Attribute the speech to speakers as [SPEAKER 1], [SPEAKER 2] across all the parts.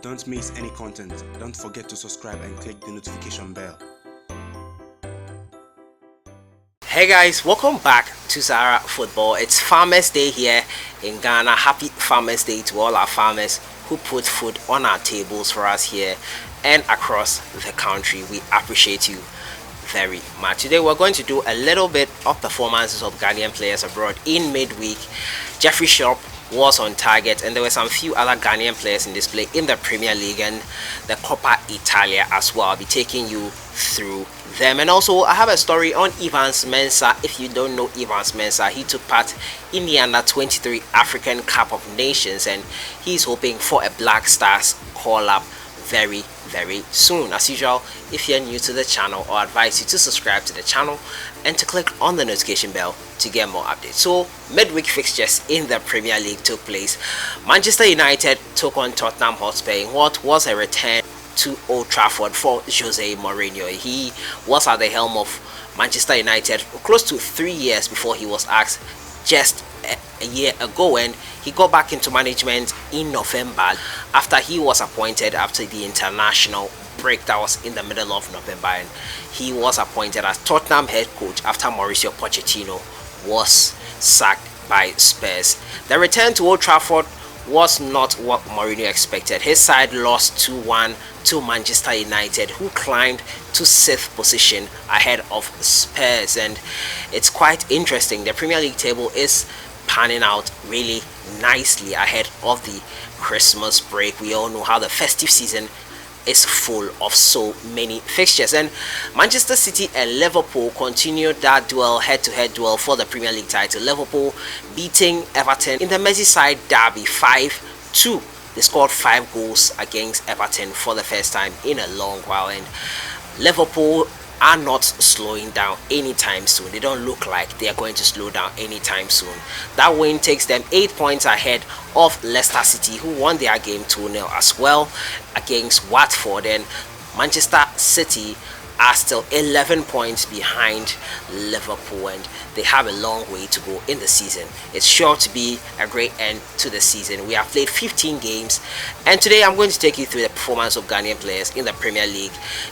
[SPEAKER 1] Don't miss any content. Don't forget to subscribe and click the notification bell.
[SPEAKER 2] Hey guys, welcome back to Zara Football. It's Farmers Day here in Ghana. Happy Farmers Day to all our farmers who put food on our tables for us here and across the country. We appreciate you very much. Today we're going to do a little bit of performances of Ghanaian players abroad in midweek. Jeffrey Schlupp was on target, and there were some few other Ghanaian players in display in the Premier League and the Coppa Italia as well. I'll be taking you through them, and also I have a story on Mensah. If you don't know Mensah, he took part in the under-23 African Cup of Nations, and he's hoping for a Black Stars call-up very soon. As usual, if you're new to the channel, I advise you to subscribe to the channel and to click on the notification bell to get more updates. So midweek fixtures in the Premier League took place. Manchester United took on Tottenham Hotspur in what was a return to Old Trafford for Jose Mourinho. He was at the helm of Manchester United close to 3 years before he was asked just a year ago, and he got back into management in November after he was appointed after the international break that was in the middle of November, and he was appointed as Tottenham head coach after Mauricio Pochettino was sacked by Spurs. The return to Old Trafford was not what Mourinho expected. His side lost 2-1 to Manchester United, who climbed to 6th position ahead of Spurs, and it's quite interesting. The Premier League table is panning out really nicely ahead of the Christmas break. We all know how the festive season is full of so many fixtures, and Manchester City and Liverpool continued that duel, head-to-head duel for the Premier League title. Liverpool beating Everton in the Merseyside derby 5-2. They scored 5 goals against Everton for the first time in a long while, and Liverpool are not slowing down anytime soon. They don't look like they are going to slow down anytime soon. That win takes them 8 points ahead of Leicester City, who won their game 2-0 as well against Watford, and Manchester City are still 11 points behind Liverpool, and they have a long way to go in the season. It's sure to be a great end to the season. We have played 15 games, and today I'm going to take you through the performance of Ghanaian players in the Premier League.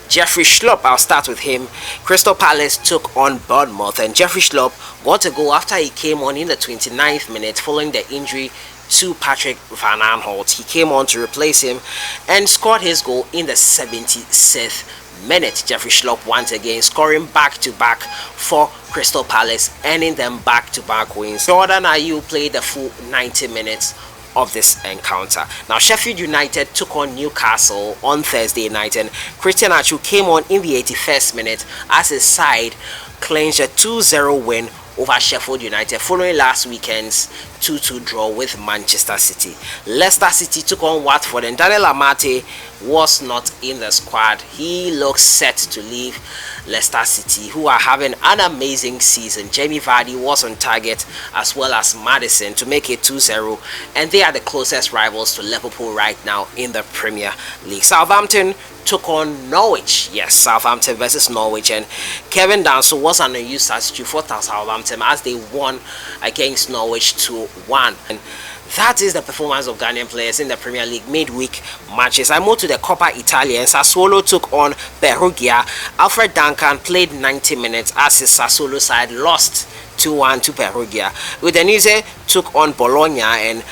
[SPEAKER 2] Jeffrey Schlupp, I'll start with him. Crystal Palace took on Bournemouth, and Jeffrey Schlupp got a goal after he came on in the 29th minute following the injury to Patrick Van Aanholt. He came on to replace him and scored his goal in the 76th minute. Jeffrey Schlupp once again scoring back-to-back for Crystal Palace, earning them back-to-back wins. Jordan Ayew played the full 90 minutes of this encounter. Now Sheffield United took on Newcastle on Thursday night, and Christian Atsu came on in the 81st minute as his side clinched a 2-0 win over Sheffield United following last weekend's 2-2 draw with Manchester City. Leicester City took on Watford, and Daniel Amate was not in the squad. He looks set to leave Leicester City, who are having an amazing season. Jamie Vardy was on target as well as Maddison to make it 2-0, and they are the closest rivals to Liverpool right now in the Premier League. Southampton took on Norwich. Yes, Southampton versus Norwich, and Kevin Danso was an unused substitute for Southampton as they won against Norwich 2-1. And that is the performance of Ghanaian players in the Premier League midweek matches. I moved to the Coppa Italia, and Sassuolo took on Perugia. Alfred Duncan played 90 minutes as his Sassuolo side lost 2-1 to Perugia. Udinese took on Bologna, and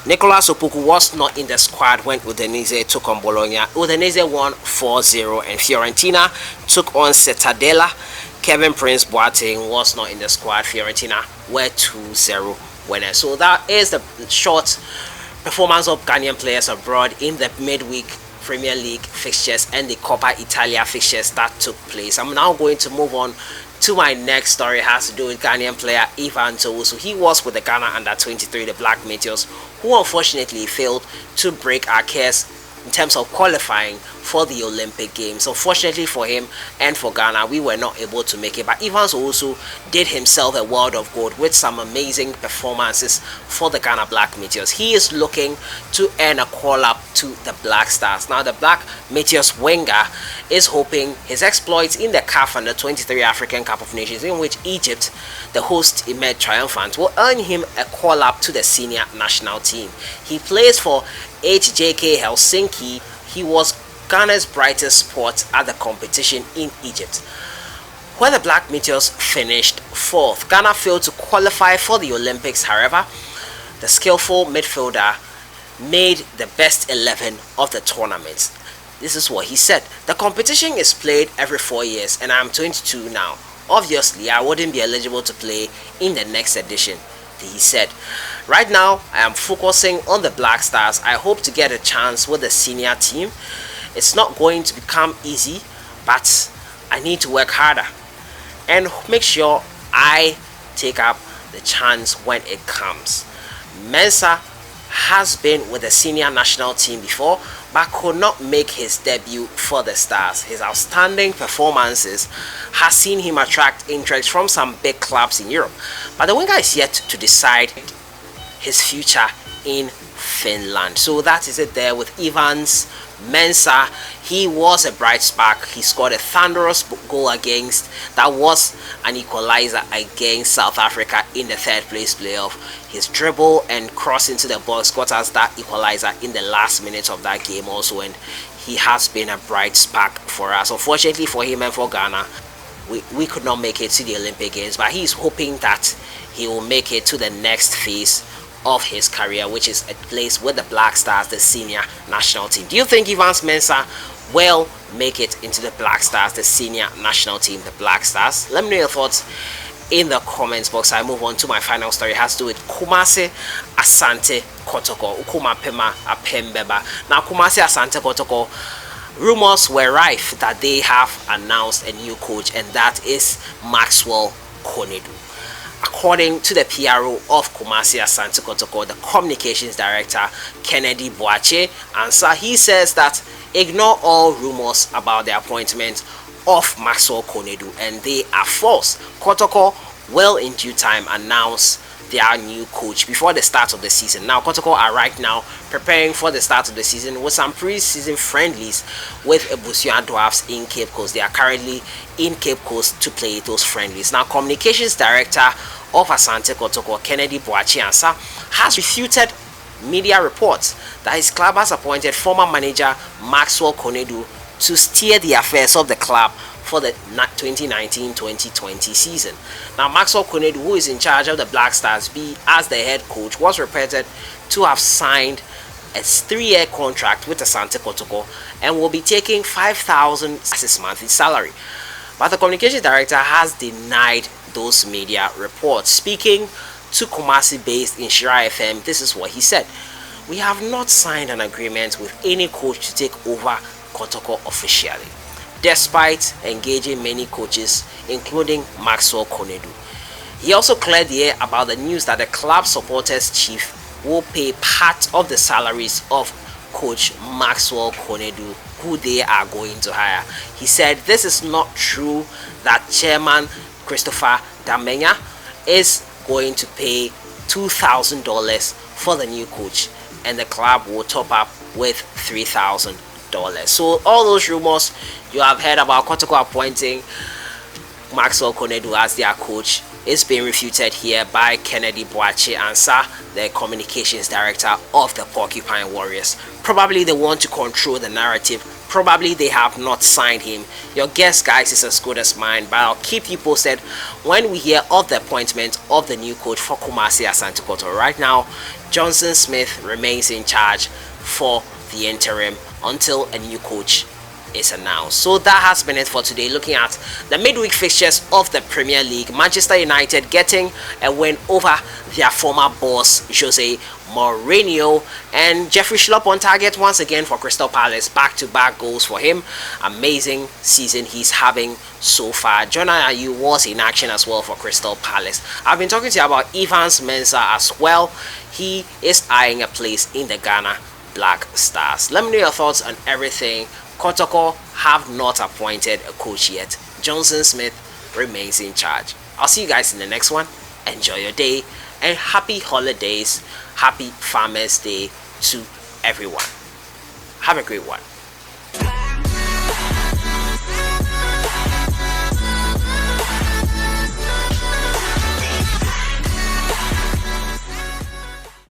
[SPEAKER 2] Nicolas Opoku was not in the squad when Udinese took on Bologna. Udinese won 4-0, and Fiorentina took on Cittadella. Kevin Prince Boateng was not in the squad. Fiorentina were 2-0 winners. So that is the short performance of Ghanaian players abroad in the midweek Premier League fixtures and the Coppa Italia fixtures that took place. I'm now going to move on to my next story. It has to do with Ghanaian player Ivan Towusu. He was with the Ghana under-23, the Black Meteors, who unfortunately failed to break our case in terms of qualifying for the Olympic Games. Unfortunately for him and for Ghana, we were not able to make it, but Evans also did himself a world of good with some amazing performances for the Ghana Black Meteors. He is looking to earn a call-up to the Black Stars. Now, the Black Meteors winger is hoping his exploits in the CAF Under 23 African Cup of Nations, in which Egypt, the host, emerged triumphant, will earn him a call-up to the senior national team. He plays for HJK Helsinki. He was Ghana's brightest spot at the competition in Egypt, where the Black Meteors finished 4th. Ghana failed to qualify for the Olympics, however. The skillful midfielder made the best 11 of the tournament. This is what he said: "The competition is played every 4 years and I'm 22 now. Obviously, I wouldn't be eligible to play in the next edition," he said. "Right now, I am focusing on the Black Stars. I hope to get a chance with the senior team. It's not going to become easy, but I need to work harder and make sure I take up the chance when it comes." Mensah has been with the senior national team before, but could not make his debut for the Stars. His outstanding performances has seen him attract interest from some big clubs in Europe, but the winger is yet to decide his future in Finland. So that is it there with Evans Mensah. He was a bright spark. He scored a thunderous goal that was an equalizer against South Africa in the 3rd place playoff. His dribble and cross into the box got us that equalizer in the last minute of that game also, and he has been a bright spark for us. Unfortunately for him and for Ghana, we could not make it to the Olympic Games, but he's hoping that he will make it to the next phase of his career, which is a place with the Black Stars, the senior national team. Do you think Evans Mensah will make it into the Black Stars, the senior national team, the Black Stars? Let me know your thoughts in the comments box. I move on to my final story. It has to do with KUMASI, ASANTE, Kotoko, Ukuma Pema, Apembeba. Now, KUMASI, ASANTE, Kotoko, rumors were rife that they have announced a new coach, and that is Maxwell Konadu. According to the PRO of KUMASI ASANTE Kotoko, the communications director Kennedy Boache answer, he says that ignore all rumors about the appointment of Maxwell Konadu, and they are false. Kotoko will in due time announce their new coach before the start of the season. Now, Kotoko are right now preparing for the start of the season with some pre-season friendlies with Ebusua Dwarfs in Cape Coast. They are currently in Cape Coast to play those friendlies. Now, communications director of Asante Kotoko, Kennedy Boachiansa, has refuted media reports that his club has appointed former manager Maxwell Konadu to steer the affairs of the club for the 2019-2020 season. Now, Maxwell Konadu, who is in charge of the Black Stars B as the head coach, was reported to have signed a 3-year contract with Asante Kotoko and will be taking 5,000 as his monthly salary. But the communications director has denied those media reports. Speaking to KUMASI based in Shira FM, this is what he said: "We have not signed an agreement with any coach to take over Kotoko officially, despite engaging many coaches, including Maxwell Konadu." He also cleared the air about the news that the club supporters chief will pay part of the salaries of coach Maxwell Konadu, who they are going to hire. He said this is not true, that chairman Christopher Damenya is going to pay $2,000 for the new coach, and the club will top up with $3,000. So all those rumors you have heard about Kotoko appointing Maxwell Konadu as their coach is being refuted here by Kennedy Boache Ansah, the communications director of the Porcupine Warriors. Probably they want to control the narrative. Probably they have not signed him. Your guess, guys, is as good as mine, but I'll keep you posted when we hear of the appointment of the new coach for KUMASI ASANTE Kotoko. Right now, Johnson Smith remains in charge for the interim until a new coach is announced. So that has been it for today. Looking at the midweek fixtures of the Premier League, Manchester United getting a win over their former boss Jose Mourinho, and Jeffrey Schlupp on target once again for Crystal Palace. Back-to-back goals for him. Amazing season he's having so far. John Ayew was in action as well for Crystal Palace. I've been talking to you about Evans Mensah as well. He is eyeing a place in the Ghana Black Stars. Let me know your thoughts on everything. Kotoko have not appointed a coach yet. Johnson Smith remains in charge. I'll see you guys in the next one. Enjoy your day and happy holidays. Happy Farmers Day to everyone. Have a great one.